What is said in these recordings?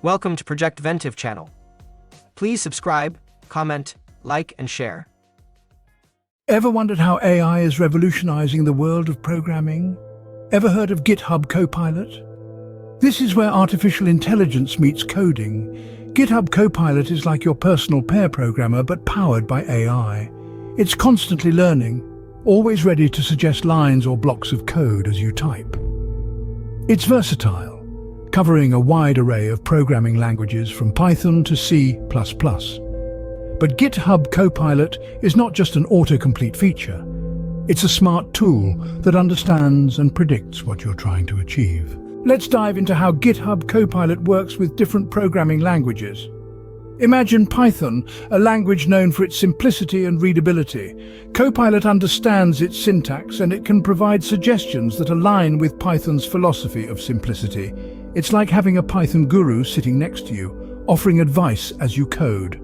Welcome to Project Ventive channel. Please subscribe, comment, like and share. Ever wondered how AI is revolutionizing the world of programming? Ever heard of GitHub Copilot? This is where artificial intelligence meets coding. GitHub Copilot is like your personal pair programmer but powered by AI. It's constantly learning, always ready to suggest lines or blocks of code as you type. It's versatile, covering a wide array of programming languages from Python to C++. But GitHub Copilot is not just an autocomplete feature. It's a smart tool that understands and predicts what you're trying to achieve. Let's dive into how GitHub Copilot works with different programming languages. Imagine Python, a language known for its simplicity and readability. Copilot understands its syntax and it can provide suggestions that align with Python's philosophy of simplicity. It's like having a Python guru sitting next to you, offering advice as you code.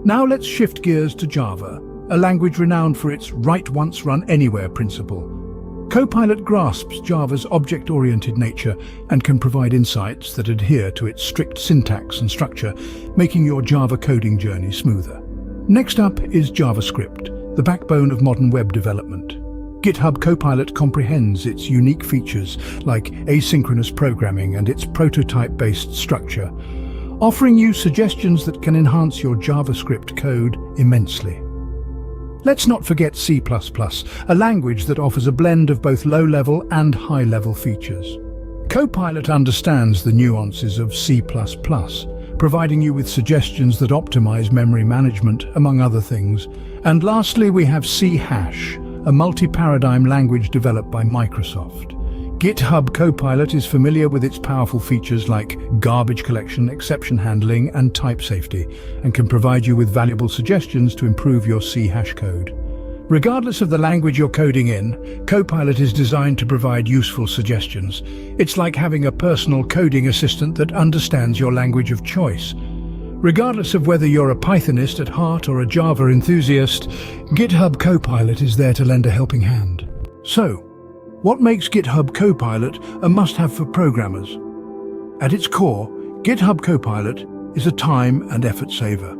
Now let's shift gears to Java, a language renowned for its write once, run anywhere principle. Copilot grasps Java's object-oriented nature and can provide insights that adhere to its strict syntax and structure, making your Java coding journey smoother. Next up is JavaScript, the backbone of modern web development. GitHub Copilot comprehends its unique features like asynchronous programming and its prototype-based structure, offering you suggestions that can enhance your JavaScript code immensely. Let's not forget C++, a language that offers a blend of both low-level and high-level features. Copilot understands the nuances of C++, providing you with suggestions that optimize memory management, among other things. And lastly, we have C#, a multi-paradigm language developed by Microsoft. GitHub Copilot is familiar with its powerful features like garbage collection, exception handling, and type safety, and can provide you with valuable suggestions to improve your C# code. Regardless of the language you're coding in, Copilot is designed to provide useful suggestions. It's like having a personal coding assistant that understands your language of choice. Regardless of whether you're a Pythonist at heart or a Java enthusiast, GitHub Copilot is there to lend a helping hand. So, what makes GitHub Copilot a must-have for programmers? At its core, GitHub Copilot is a time and effort saver.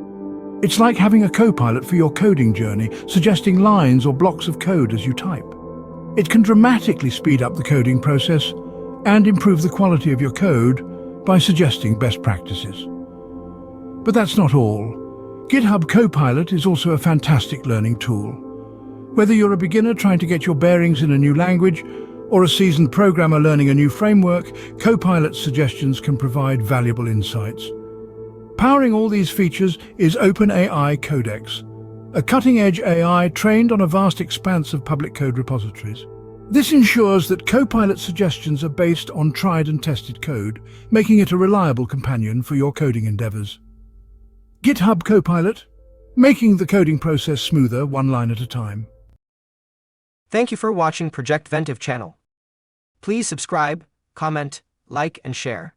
It's like having a copilot for your coding journey, suggesting lines or blocks of code as you type. It can dramatically speed up the coding process and improve the quality of your code by suggesting best practices. But that's not all. GitHub Copilot is also a fantastic learning tool. Whether you're a beginner trying to get your bearings in a new language or a seasoned programmer learning a new framework, Copilot's suggestions can provide valuable insights. Powering all these features is OpenAI Codex, a cutting-edge AI trained on a vast expanse of public code repositories. This ensures that Copilot suggestions are based on tried and tested code, making it a reliable companion for your coding endeavors. GitHub Copilot, making the coding process smoother one line at a time. Thank you for watching Project Ventive channel. Please subscribe, comment, like and share.